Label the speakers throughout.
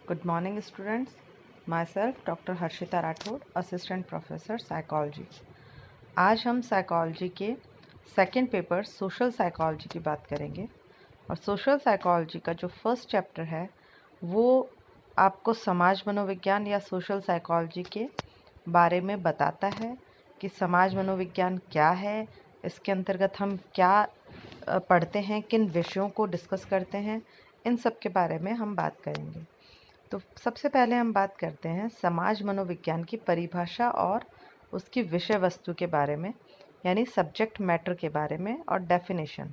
Speaker 1: Good morning, students. Myself, Dr. Harshita Rathore, assistant professor psychology. आज हम psychology के सेकंड पेपर सोशल साइकोलॉजी की बात करेंगे। और सोशल साइकोलॉजी का जो फर्स्ट चैप्टर है वो आपको समाज मनोविज्ञान या सोशल साइकोलॉजी के बारे में बताता है कि समाज मनोविज्ञान क्या है, इसके अंतर्गत हम क्या पढ़ते हैं, किन विषयों को डिस्कस करते हैं, इन सब के बारे में हम बात करेंगे। तो सबसे पहले हम बात करते हैं समाज मनोविज्ञान की परिभाषा और उसकी विषय वस्तु के बारे में, यानी सब्जेक्ट मैटर के बारे में और डेफिनेशन।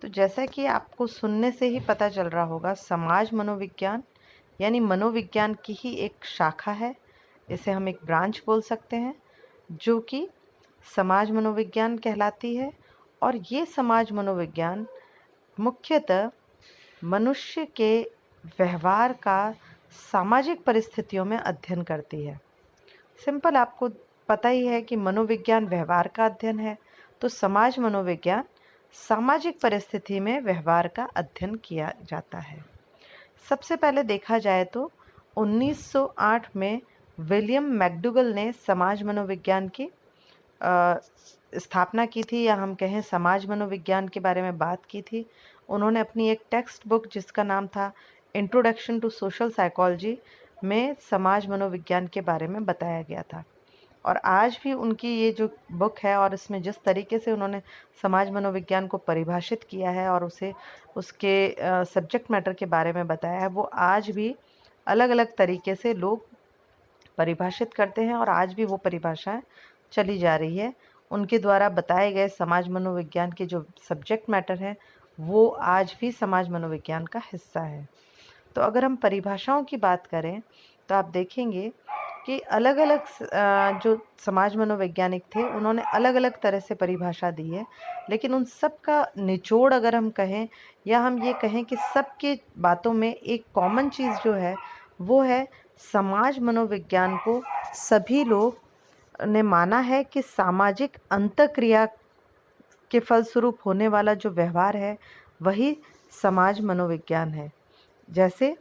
Speaker 1: तो जैसा कि आपको सुनने से ही पता चल रहा होगा, समाज मनोविज्ञान यानी मनोविज्ञान की ही एक शाखा है। इसे हम एक ब्रांच बोल सकते हैं जो कि समाज मनोविज्ञान कहलाती है। और ये समाज मनोविज्ञान मुख्यतः मनुष्य के व्यवहार का सामाजिक परिस्थितियों में अध्ययन करती है। सिंपल, आपको पता ही है कि मनोविज्ञान व्यवहार का अध्ययन है, तो समाज मनोविज्ञान सामाजिक परिस्थिति में व्यवहार का अध्ययन किया जाता है। सबसे पहले देखा जाए तो 1908 में विलियम मैकडूगल ने समाज मनोविज्ञान की स्थापना की थी, या हम कहें समाज मनोविज्ञान के बारे में बात की थी। उन्होंने अपनी एक टेक्स्ट बुक जिसका नाम था इंट्रोडक्शन टू सोशल साइकोलॉजी में समाज मनोविज्ञान के बारे में बताया गया था। और आज भी उनकी ये जो बुक है और इसमें जिस तरीके से उन्होंने समाज मनोविज्ञान को परिभाषित किया है और उसे उसके सब्जेक्ट मैटर के बारे में बताया है, वो आज भी अलग अलग तरीके से लोग परिभाषित करते हैं और आज भी वो परिभाषाएं चली जा रही है। उनके द्वारा बताए गए समाज मनोविज्ञान के जो सब्जेक्ट मैटर है वो आज भी समाज मनोविज्ञान का हिस्सा है। तो अगर हम परिभाषाओं की बात करें तो आप देखेंगे कि अलग अलग जो समाज मनोवैज्ञानिक थे उन्होंने अलग अलग तरह से परिभाषा दी है, लेकिन उन सब का निचोड़ अगर हम कहें या हम ये कहें कि सबके बातों में एक कॉमन चीज़ जो है वो है, समाज मनोविज्ञान को सभी लोग ने माना है कि सामाजिक अंतःक्रिया के फलस्वरूप होने वाला जो व्यवहार है वही समाज मनोविज्ञान है। जैसे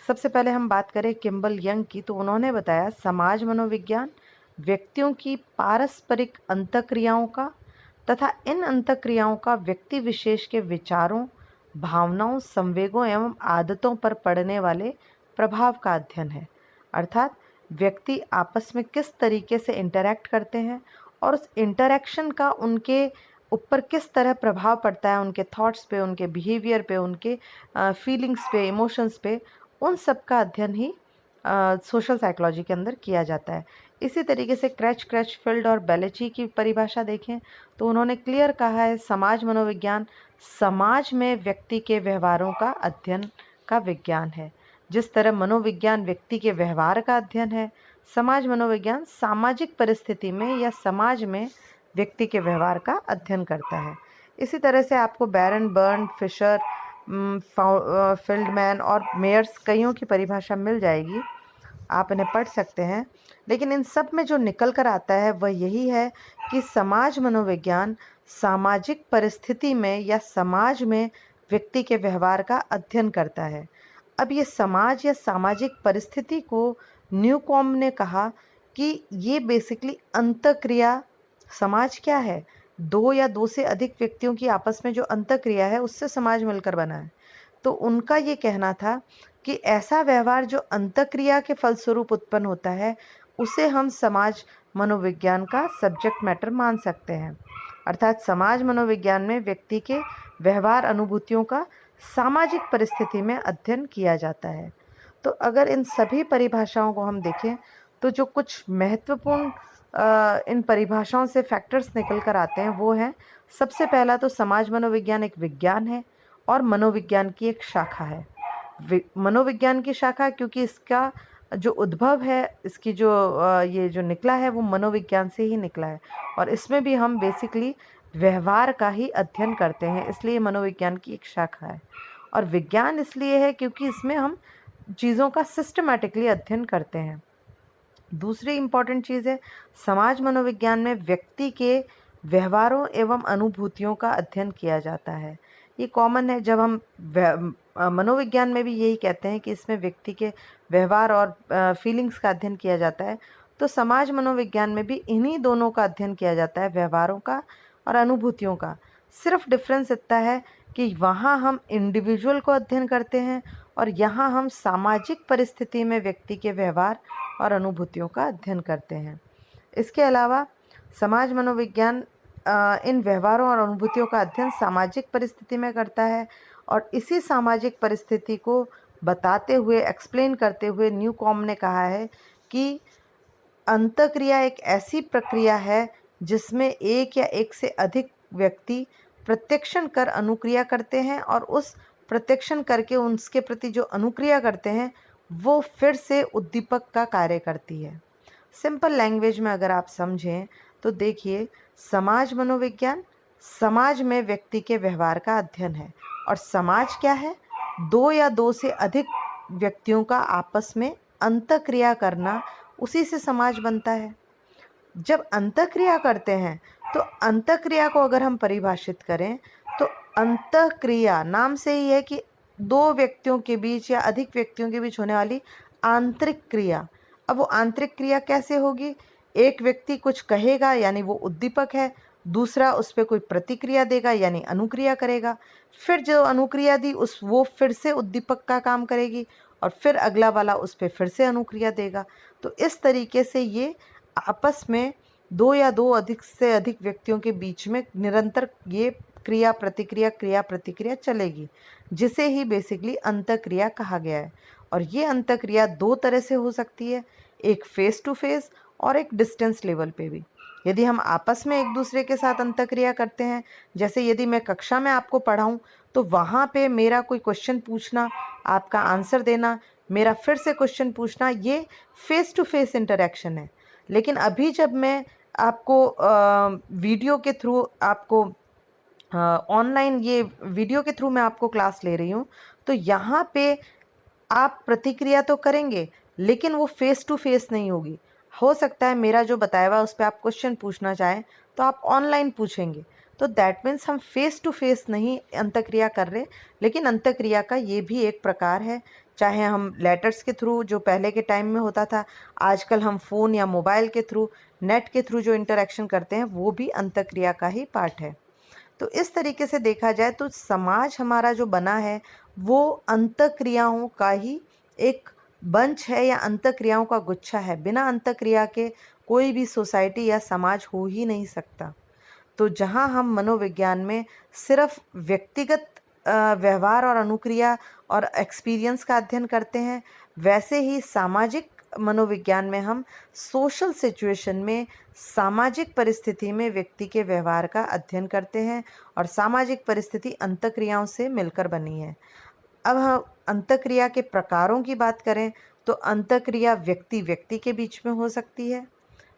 Speaker 1: सबसे पहले हम बात करें किम्बल यंग की, तो उन्होंने बताया समाज मनोविज्ञान व्यक्तियों की पारस्परिक अंतःक्रियाओं का तथा इन अंतःक्रियाओं का व्यक्ति विशेष के विचारों, भावनाओं, संवेगों एवं आदतों पर पड़ने वाले प्रभाव का अध्ययन है। अर्थात व्यक्ति आपस में किस तरीके से इंटरैक्ट करते हैं और उस इंटरैक्शन का उनके ऊपर किस तरह प्रभाव पड़ता है, उनके थॉट्स पे, उनके बिहेवियर पे, उनके फीलिंग्स पे, इमोशंस पे, उन सब का अध्ययन ही सोशल साइकोलॉजी के अंदर किया जाता है। इसी तरीके से क्रैचफील्ड और बेलेची की परिभाषा देखें तो उन्होंने क्लियर कहा है, समाज मनोविज्ञान समाज में व्यक्ति के व्यवहारों का अध्ययन का विज्ञान है। जिस तरह मनोविज्ञान व्यक्ति के व्यवहार का अध्ययन है, समाज मनोविज्ञान सामाजिक परिस्थिति में या समाज में व्यक्ति के व्यवहार का अध्ययन करता है। इसी तरह से आपको बैरन, बर्न, फिशर, फील्डमैन और मेयर्स कईयों की परिभाषा मिल जाएगी, आप इन्हें पढ़ सकते हैं। लेकिन इन सब में जो निकल कर आता है वह यही है कि समाज मनोविज्ञान सामाजिक परिस्थिति में या समाज में व्यक्ति के व्यवहार का अध्ययन करता है। अब ये समाज या सामाजिक परिस्थिति को न्यूकॉम ने कहा कि ये बेसिकली अंतःक्रिया, समाज क्या है, दो या दो से अधिक व्यक्तियों की आपस में जो अंतःक्रिया है उससे समाज मिलकर बना है। तो उनका ये कहना था कि ऐसा व्यवहार जो अंतःक्रिया के फलस्वरूप उत्पन्न होता है उसे हम समाज मनोविज्ञान का सब्जेक्ट मैटर मान सकते हैं। अर्थात समाज मनोविज्ञान में व्यक्ति के व्यवहार अनुभूतियों का सामाजिक परिस्थिति में अध्ययन किया जाता है। तो अगर इन सभी परिभाषाओं को हम देखें तो जो कुछ महत्वपूर्ण इन परिभाषाओं से फैक्टर्स निकल कर आते हैं वो हैं, सबसे पहला तो समाज मनोविज्ञान एक विज्ञान है और मनोविज्ञान की एक शाखा है। मनोविज्ञान की शाखा क्योंकि इसका जो उद्भव है, इसकी जो ये जो निकला है वो मनोविज्ञान से ही निकला है और इसमें भी हम बेसिकली व्यवहार का ही अध्ययन करते हैं, इसलिए मनोविज्ञान की एक शाखा है। और विज्ञान इसलिए है क्योंकि इसमें हम चीज़ों का सिस्टमैटिकली अध्ययन करते हैं। दूसरी इम्पॉर्टेंट चीज़ है, समाज मनोविज्ञान में व्यक्ति के व्यवहारों एवं अनुभूतियों का अध्ययन किया जाता है। ये कॉमन है, जब हम मनोविज्ञान में भी यही कहते हैं कि इसमें व्यक्ति के व्यवहार और फीलिंग्स का अध्ययन किया जाता है। तो समाज मनोविज्ञान में भी इन्हीं दोनों का अध्ययन किया जाता है, व्यवहारों का और अनुभूतियों का। सिर्फ डिफरेंस इतना है कि वहाँ हम इंडिविजुअल को अध्ययन करते हैं और यहाँ हम सामाजिक परिस्थिति में व्यक्ति के व्यवहार और अनुभूतियों का अध्ययन करते हैं। इसके अलावा समाज मनोविज्ञान इन व्यवहारों और अनुभूतियों का अध्ययन सामाजिक परिस्थिति में करता है और इसी सामाजिक परिस्थिति को बताते हुए, एक्सप्लेन करते हुए न्यूकॉम ने कहा है कि अंतःक्रिया एक ऐसी प्रक्रिया है जिसमें एक या एक से अधिक व्यक्ति प्रत्यक्षण कर अनुक्रिया करते हैं और उस प्रत्यक्षण करके उसके प्रति जो अनुक्रिया करते हैं वो फिर से उद्दीपक का कार्य करती है। सिंपल लैंग्वेज में अगर आप समझें तो देखिए, समाज मनोविज्ञान समाज में व्यक्ति के व्यवहार का अध्ययन है और समाज क्या है? दो या दो से अधिक व्यक्तियों का आपस में अंतःक्रिया करना, उसी से समाज बनता है। जब अंतःक्रिया करते हैं तो अंतःक्रिया को अगर हम परिभाषित करें तो अंतःक्रिया नाम से ही है कि दो व्यक्तियों के बीच या अधिक व्यक्तियों के बीच होने वाली आंतरिक क्रिया। अब वो आंतरिक क्रिया कैसे होगी? एक व्यक्ति कुछ कहेगा यानी वो उद्दीपक है, दूसरा उस पर कोई प्रतिक्रिया देगा यानी अनुक्रिया करेगा, फिर जो अनुक्रिया दी वो फिर से उद्दीपक का काम करेगी और फिर अगला वाला उस पर फिर से अनुक्रिया देगा। तो इस तरीके से ये आपस में दो या दो अधिक से अधिक व्यक्तियों के बीच में निरंतर ये क्रिया प्रतिक्रिया चलेगी, जिसे ही बेसिकली अंतःक्रिया कहा गया है। और ये अंतःक्रिया दो तरह से हो सकती है, एक फेस टू फेस और एक डिस्टेंस लेवल पे भी। यदि हम आपस में एक दूसरे के साथ अंतःक्रिया करते हैं, जैसे यदि मैं कक्षा में आपको पढ़ाऊँ तो वहाँ पे मेरा कोई क्वेश्चन पूछना, आपका आंसर देना, मेरा फिर से क्वेश्चन पूछना, ये फेस टू फेस इंटरेक्शन है। लेकिन अभी जब मैं आपको वीडियो के थ्रू आपको ऑनलाइन ये वीडियो के थ्रू मैं आपको क्लास ले रही हूँ, तो यहाँ पे आप प्रतिक्रिया तो करेंगे लेकिन वो फेस टू फेस नहीं होगी। हो सकता है मेरा जो बताया हुआ उस पर आप क्वेश्चन पूछना चाहें तो आप ऑनलाइन पूछेंगे, तो दैट मीन्स हम फेस टू फेस नहीं अंतःक्रिया कर रहे, लेकिन अंतःक्रिया का ये भी एक प्रकार है। चाहे हम लेटर्स के थ्रू, जो पहले के टाइम में होता था, आजकल हम फ़ोन या मोबाइल के थ्रू, नेट के थ्रू जो इंटरेक्शन करते हैं वो भी अंतःक्रिया का ही पार्ट है। तो इस तरीके से देखा जाए तो समाज हमारा जो बना है वो अंतःक्रियाओं का ही एक बंच है या अंतःक्रियाओं का गुच्छा है। बिना अंतःक्रिया के कोई भी सोसाइटी या समाज हो ही नहीं सकता। तो जहाँ हम मनोविज्ञान में सिर्फ व्यक्तिगत व्यवहार और अनुक्रिया और एक्सपीरियंस का अध्ययन करते हैं, वैसे ही सामाजिक मनोविज्ञान में हम सोशल सिचुएशन में, सामाजिक परिस्थिति में व्यक्ति के व्यवहार का अध्ययन करते हैं और सामाजिक परिस्थिति अंतःक्रियाओं से मिलकर बनी है। अब हम अंतःक्रिया के प्रकारों की बात करें तो अंतःक्रिया व्यक्ति व्यक्ति के बीच में हो सकती है,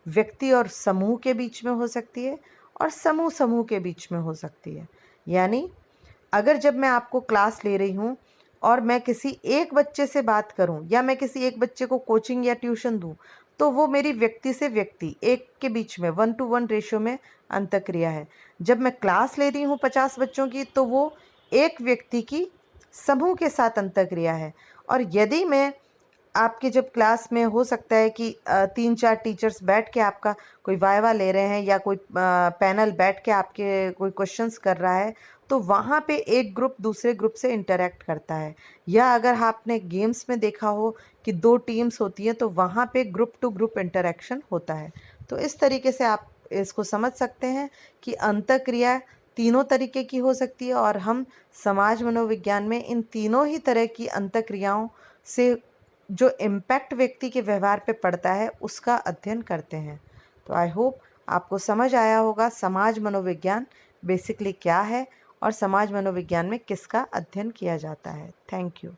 Speaker 1: व्यक्ति और समूह के बीच में हो सकती है और समूह समूह के बीच में हो सकती है। यानी अगर जब मैं आपको क्लास ले रही हूँ और मैं किसी एक बच्चे से बात करूँ या मैं किसी एक बच्चे को कोचिंग या ट्यूशन दूँ, तो वो मेरी व्यक्ति से व्यक्ति एक के बीच में 1:1 रेशियो में अंतःक्रिया है। जब मैं क्लास ले रही हूँ 50 बच्चों की, तो वो एक व्यक्ति की समूह के साथ अंतःक्रिया है। और यदि मैं आपके जब क्लास में हो सकता है कि 3-4 टीचर्स बैठ के आपका कोई वाइवा ले रहे हैं या कोई पैनल बैठ के आपके कोई क्वेश्चंस कर रहा है, तो वहाँ पे एक ग्रुप दूसरे ग्रुप से इंटरेक्ट करता है। या अगर आपने गेम्स में देखा हो कि 2 टीम्स होती हैं तो वहाँ पे ग्रुप टू ग्रुप इंटरेक्शन होता है। तो इस तरीके से आप इसको समझ सकते हैं कि अंतःक्रिया तीनों तरीके की हो सकती है और हम समाज मनोविज्ञान में इन तीनों ही तरह की अंतःक्रियाओं से जो इम्पैक्ट व्यक्ति के व्यवहार पे पड़ता है उसका अध्ययन करते हैं। तो आई होप आपको समझ आया होगा समाज मनोविज्ञान बेसिकली क्या है और समाज मनोविज्ञान में किसका अध्ययन किया जाता है। Thank you.